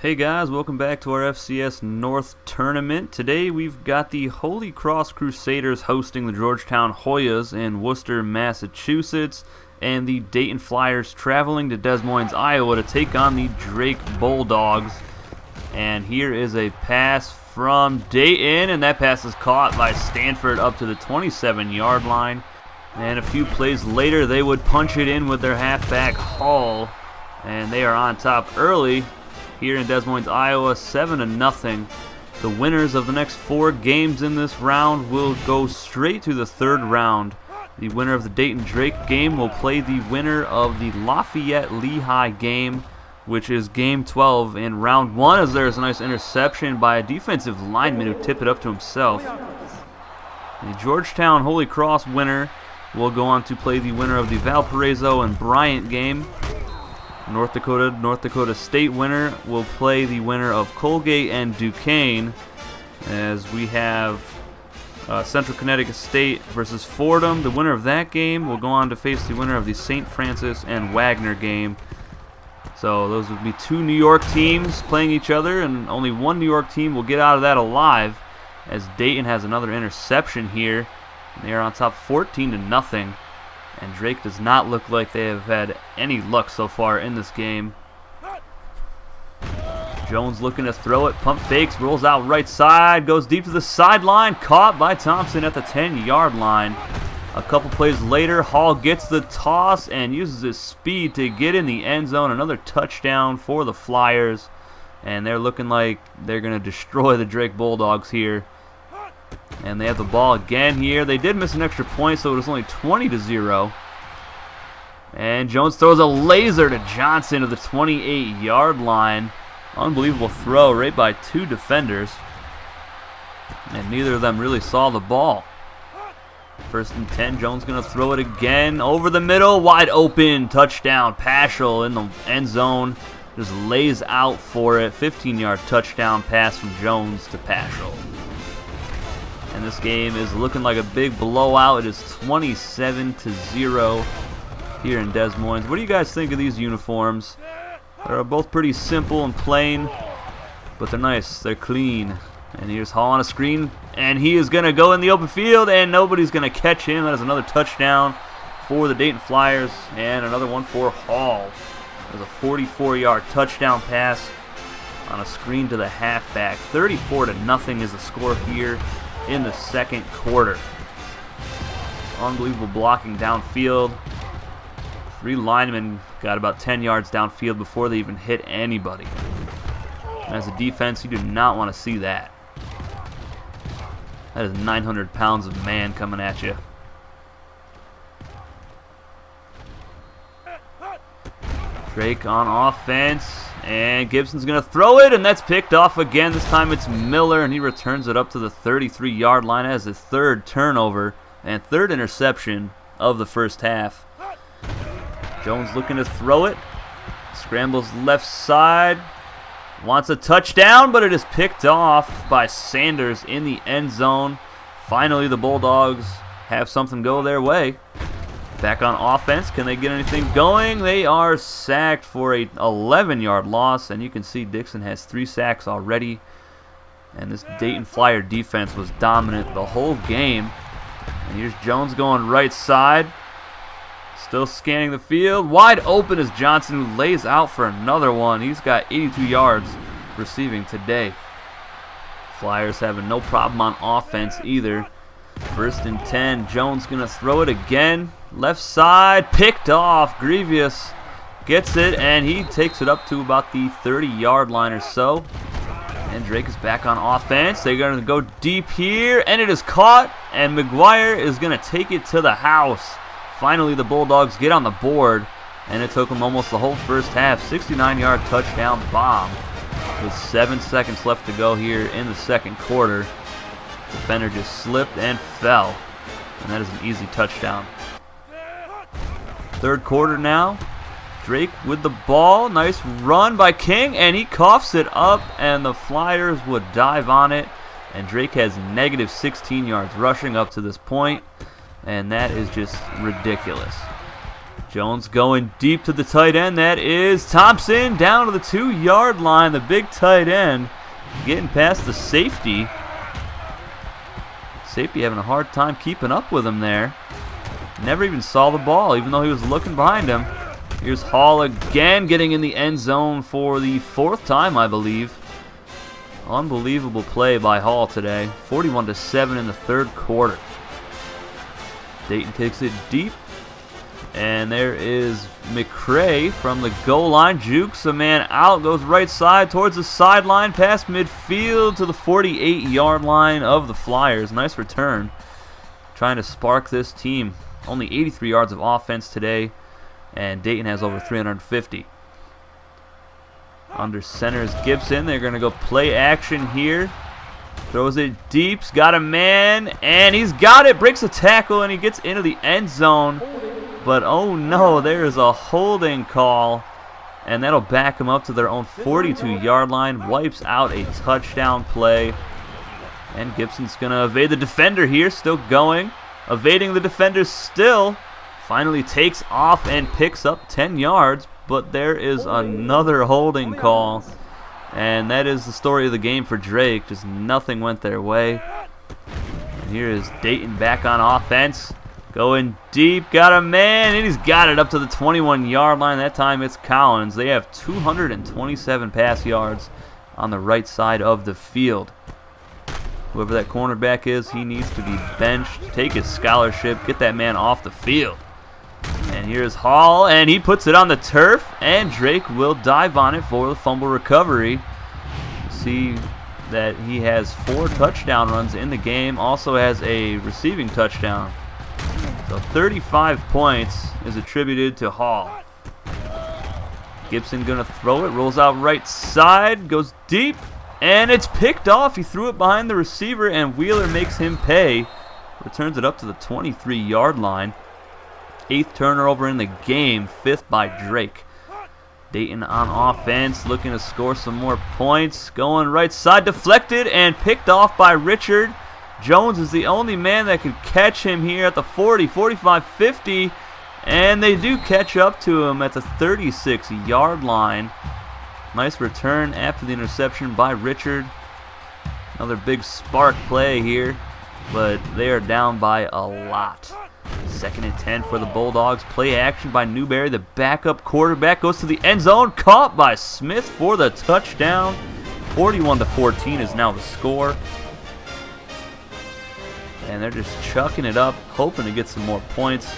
Hey guys, welcome back to our FCS North tournament. Today we've got the Holy Cross Crusaders hosting the Georgetown Hoyas in Worcester, Massachusetts, and the Dayton Flyers traveling to Des Moines, Iowa to take on the Drake Bulldogs. And here is a pass from Dayton, and that pass is caught by Stanford up to the 27-yard line. And a few plays later, they would punch it in with their halfback Hall, and they are on top early here in Des Moines, Iowa, 7-0. The winners of the next 4 games in this round will go straight to the third round. The winner of the Dayton-Drake game will play the winner of the Lafayette-Lehigh game, which is game 12 in round 1, as there's a nice interception by a defensive lineman who tipped it up to himself. The Georgetown Holy Cross winner will go on to play the winner of the Valparaiso and Bryant game. North Dakota State winner will play the winner of Colgate and Duquesne, as we have Central Connecticut State versus Fordham. The winner of that game will go on to face the winner of the St. Francis and Wagner game. So those would be 2 New York teams playing each other, and only one New York team will get out of that alive, as Dayton has another interception here. And they are on top 14-0. And Drake does not look like they have had any luck so far in this game. Jones looking to throw it, pump fakes, rolls out right side, goes deep to the sideline, caught by Thompson at the 10-yard line. A couple plays later, Hall gets the toss and uses his speed to get in the end zone. Another touchdown for the Flyers, and they're looking like they're going to destroy the Drake Bulldogs here. And they have the ball again here. They did miss an extra point, so it was only 20-0. And Jones throws a laser to Johnson to the 28-yard line. Unbelievable throw right by 2 defenders. And neither of them really saw the ball. 1st and 10, Jones going to throw it again over the middle. Wide open, touchdown. Paschal in the end zone. Just lays out for it. 15-yard touchdown pass from Jones to Paschal. And this game is looking like a big blowout. It is 27-0 here in Des Moines. What do you guys think of these uniforms? They're both pretty simple and plain, but they're nice. They're clean. And here's Hall on a screen, and he is going to go in the open field, and nobody's going to catch him. That is another touchdown for the Dayton Flyers, and another one for Hall. There's a 44-yard touchdown pass on a screen to the halfback. 34-0 is the score here in the second quarter. Unbelievable blocking downfield. 3 linemen got about 10 yards downfield before they even hit anybody. And as a defense, you do not want to see that. That is 900 pounds of man coming at you. Drake on offense, and Gibson's going to throw it, and that's picked off again. This time it's Miller, and he returns it up to the 33-yard line as his 3rd turnover and 3rd interception of the first half. Jones looking to throw it, scrambles left side, wants a touchdown, but it is picked off by Sanders in the end zone. Finally, the Bulldogs have something go their way. Back on offense, can they get anything going? They are sacked for a 11-yard loss, and you can see Dixon has 3 sacks already. And this Dayton Flyer defense was dominant the whole game. And here's Jones going right side, still scanning the field. Wide open is Johnson, who lays out for another one. He's got 82 yards receiving today. Flyers having no problem on offense either. 1st and 10, Jones going to throw it again. Left side, picked off. Grievous gets it, and he takes it up to about the 30-yard line or so. And Drake is back on offense. They're going to go deep here, and it is caught, and McGuire is going to take it to the house. Finally, the Bulldogs get on the board, and it took them almost the whole first half. 69-yard touchdown bomb with 7 seconds left to go here in the second quarter. Defender just slipped and fell, and that is an easy touchdown. Third quarter now. Drake with the ball. Nice run by King, and he coughs it up, and the Flyers would dive on it. And Drake has negative 16 yards rushing up to this point, and that is just ridiculous. Jones going deep to the tight end. That is Thompson down to the 2-yard line. The big tight end getting past the safety. Safety having a hard time keeping up with him there. Never even saw the ball, even though he was looking behind him. Here's Hall again, getting in the end zone for the 4th time, I believe. Unbelievable play by Hall today. 41-7 in the 3rd quarter. Dayton takes it deep. And there is McCray from the goal line. Jukes a man out, goes right side towards the sideline, past midfield to the 48-yard line of the Flyers. Nice return. Trying to spark this team. Only 83 yards of offense today, and Dayton has over 350. Under center is Gibson. They're going to go play action here. Throws it deep. Got a man, and he's got it. Breaks a tackle, and he gets into the end zone. But oh no, there is a holding call, and that'll back them up to their own 42-yard line. Wipes out a touchdown play. And Gibson's going to evade the defender here. Still going. Evading the defender still. Finally takes off and picks up 10 yards. But there is another holding call. And that is the story of the game for Drake. Just nothing went their way. And here is Dayton back on offense. Going deep, got a man, and he's got it up to the 21-yard line. That time it's Collins. They have 227 pass yards on the right side of the field. Whoever that cornerback is, he needs to be benched, take his scholarship, get that man off the field. And here's Hall, and he puts it on the turf, and Drake will dive on it for the fumble recovery. See that he has 4 touchdown runs in the game, also has a receiving touchdown. So 35 points is attributed to Hall. Gibson gonna throw it, rolls out right side, goes deep, and it's picked off. He threw it behind the receiver, and Wheeler makes him pay. Returns it up to the 23-yard line. 8th turnover in the game, 5th by Drake. Dayton on offense, looking to score some more points. Going right side, deflected, and picked off by Richard. Jones is the only man that could catch him here at the 40, 45, 50, and they do catch up to him at the 36-yard line. Nice return after the interception by Richard. Another big spark play here, but they are down by a lot. 2nd and 10 for the Bulldogs. Play action by Newberry. The backup quarterback goes to the end zone, caught by Smith for the touchdown. 41-14 is now the score. And they're just chucking it up, hoping to get some more points.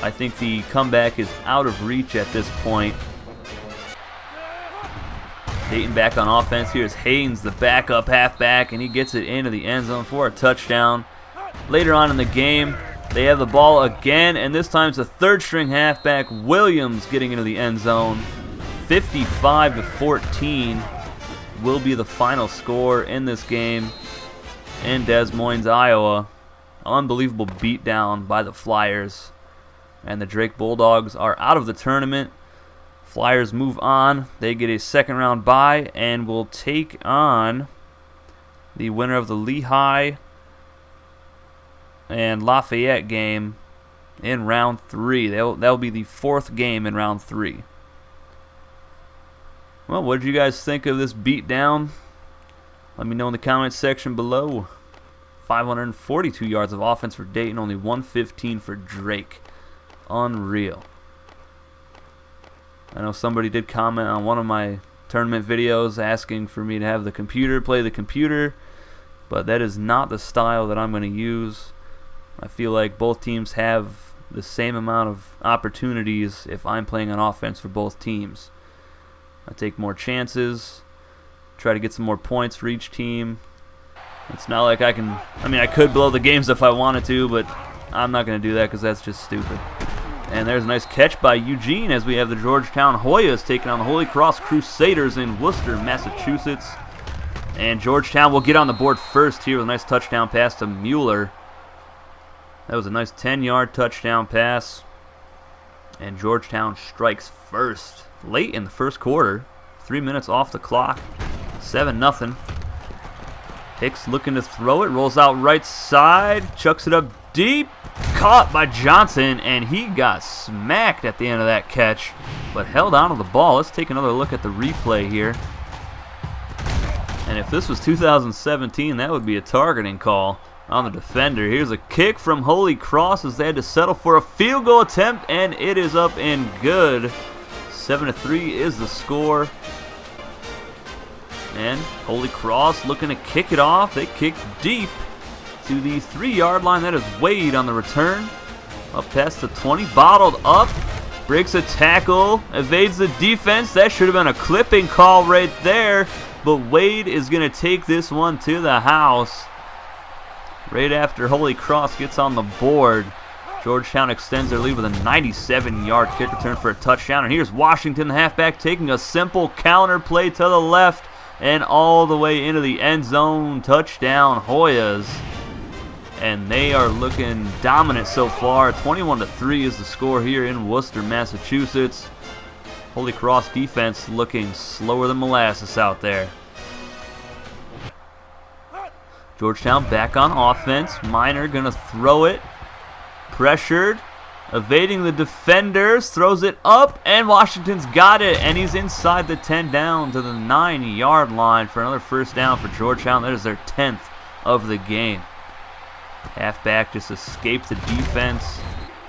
I think the comeback is out of reach at this point. Dayton back on offense. Here's Haynes, the backup halfback, and he gets it into the end zone for a touchdown. Later on in the game, they have the ball again, and this time it's a 3rd-string halfback, Williams, getting into the end zone. 55-14 will be the final score in this game in Des Moines, Iowa. Unbelievable beatdown by the Flyers. And the Drake Bulldogs are out of the tournament. Flyers move on. They get a 2nd-round bye and will take on the winner of the Lehigh and Lafayette game in round 3. That'll be the 4th game in round 3. Well, what did you guys think of this beatdown? Let me know in the comments section below. 542 yards of offense for Dayton, only 115 for Drake. Unreal. I know somebody did comment on one of my tournament videos asking for me to have the computer play the computer, but that is not the style that I'm going to use. I feel like both teams have the same amount of opportunities if I'm playing on offense for both teams. I take more chances, try to get some more points for each team. It's not like I could blow the games if I wanted to, but I'm not going to do that because that's just stupid. And there's a nice catch by Eugene as we have the Georgetown Hoyas taking on the Holy Cross Crusaders in Worcester, Massachusetts. And Georgetown will get on the board first here with a nice touchdown pass to Mueller. That was a nice 10-yard touchdown pass. And Georgetown strikes first late in the first quarter. 3 minutes off the clock. 7-0. Hicks looking to throw it. Rolls out right side. Chucks it up deep. caught by Johnson, and he got smacked at the end of that catch, but held on to the ball. Let's take another look at the replay here. And if this was 2017, that would be a targeting call on the defender. Here's a kick from Holy Cross as they had to settle for a field goal attempt, and it is up and good. 7-3 is the score. And Holy Cross looking to kick it off. They kick deep to the 3-yard line. That is Wade on the return. Up past the 20, bottled up. Breaks a tackle, evades the defense. That should have been a clipping call right there. But Wade is going to take this one to the house. Right after Holy Cross gets on the board, Georgetown extends their lead with a 97-yard kick return for a touchdown. And here's Washington, the halfback, taking a simple counter play to the left and all the way into the end zone. Touchdown, Hoyas. And they are looking dominant so far. 21-3 is the score here in Worcester, Massachusetts. Holy Cross defense looking slower than molasses out there. Georgetown back on offense. Minor going to throw it. Pressured. Evading the defenders. Throws it up. And Washington's got it. And he's inside the 10 down to the 9-yard line for another first down for Georgetown. That is their 10th of the game. Halfback just escaped the defense.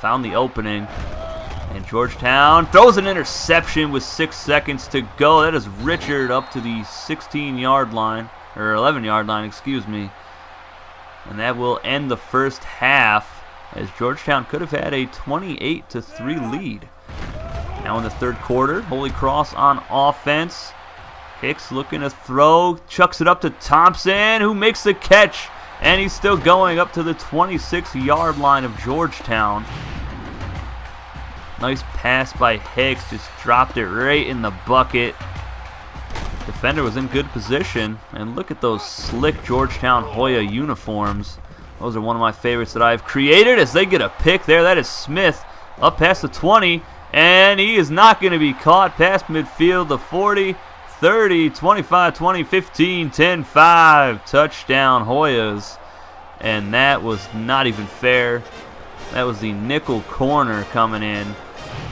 Found the opening. And Georgetown throws an interception with 6 seconds to go. That is Richard up to the 16-yard line. Or 11-yard line, excuse me. And that will end the first half, as Georgetown could have had a 28-3 lead. Now in the third quarter, Holy Cross on offense. Hicks looking to throw, chucks it up to Thompson, who makes the catch. And he's still going up to the 26-yard line of Georgetown. Nice pass by Hicks, just dropped it right in the bucket. Defender was in good position, and look at those slick Georgetown Hoya uniforms. Those are one of my favorites that I've created as they get a pick there. That is Smith up past the 20, and he is not going to be caught past midfield. The 40, 30, 25, 20, 15, 10, 5. Touchdown Hoyas. And that was not even fair. That was the nickel corner coming in,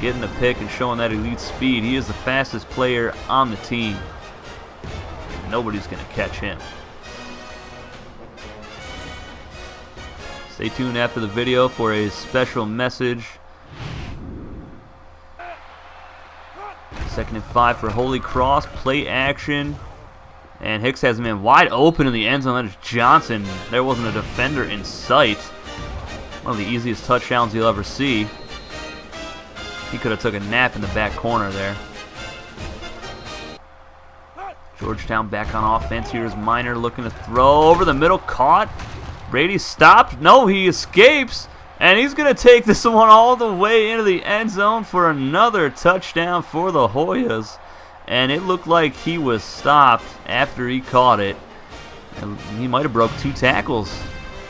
getting the pick and showing that elite speed. He is the fastest player on the team. Nobody's going to catch him. Stay tuned after the video for a special message. 2nd and 5 for Holy Cross. Play action. And Hicks has him in wide open in the end zone. That is Johnson. There wasn't a defender in sight. One of the easiest touchdowns you'll ever see. He could have took a nap in the back corner there. Georgetown back on offense. Here's Minor looking to throw over the middle. Caught. Brady stopped. No, he escapes. And he's going to take this one all the way into the end zone for another touchdown for the Hoyas. And it looked like he was stopped after he caught it. And he might have broke 2 tackles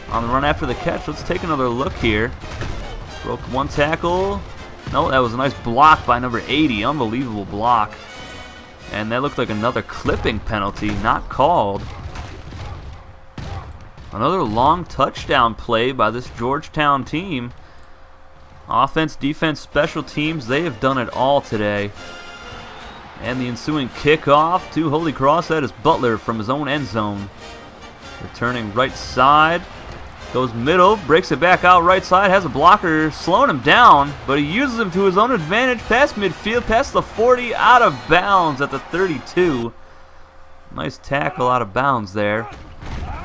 on the run after the catch. Let's take another look here. Broke 1 tackle. No, that was a nice block by number 80. Unbelievable block. And that looked like another clipping penalty, not called. Another long touchdown play by this Georgetown team. Offense, defense, special teams, they have done it all today. And the ensuing kickoff to Holy Cross. That is Butler from his own end zone. Returning right side. Goes middle, breaks it back out right side, has a blocker slowing him down, but he uses him to his own advantage, past midfield, past the 40, out of bounds at the 32. Nice tackle out of bounds there.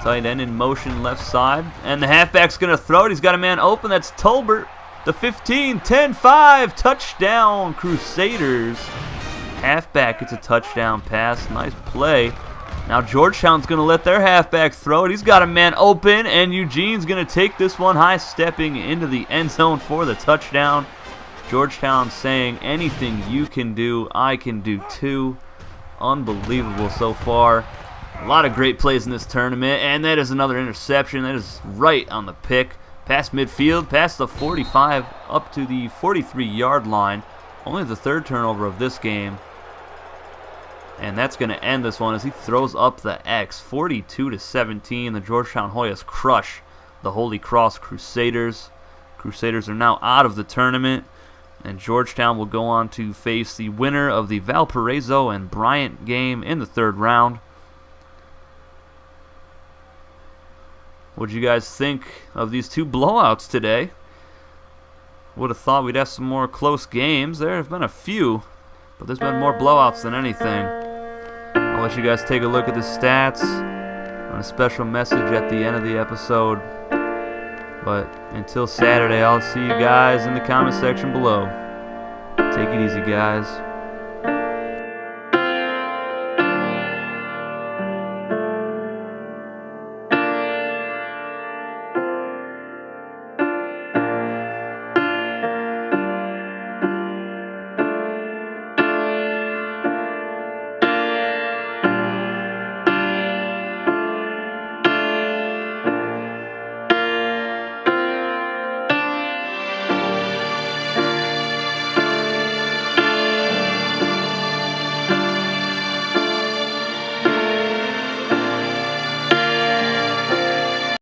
Tight end in motion left side, and the halfback's going to throw it. He's got a man open, that's Tolbert. The 15, 10, 5, touchdown Crusaders. Halfback gets a touchdown pass, nice play. Now Georgetown's going to let their halfback throw it. He's got a man open, and Eugene's going to take this one high, stepping into the end zone for the touchdown. Georgetown saying, anything you can do, I can do too. Unbelievable so far. A lot of great plays in this tournament, and that is another interception. That is right on the pick. Past midfield, past the 45, up to the 43-yard line. Only the 3rd turnover of this game. And that's going to end this one as he throws up the X. 42-17. The Georgetown Hoyas crush the Holy Cross Crusaders. Crusaders are now out of the tournament, and Georgetown will go on to face the winner of the Valparaiso and Bryant game in the third round. What do you guys think of these two blowouts today? Would have thought we'd have some more close games. There have been a few, but there's been more blowouts than anything. I'll let you guys take a look at the stats on a special message at the end of the episode. But until Saturday, I'll see you guys in the comment section below. Take it easy, guys.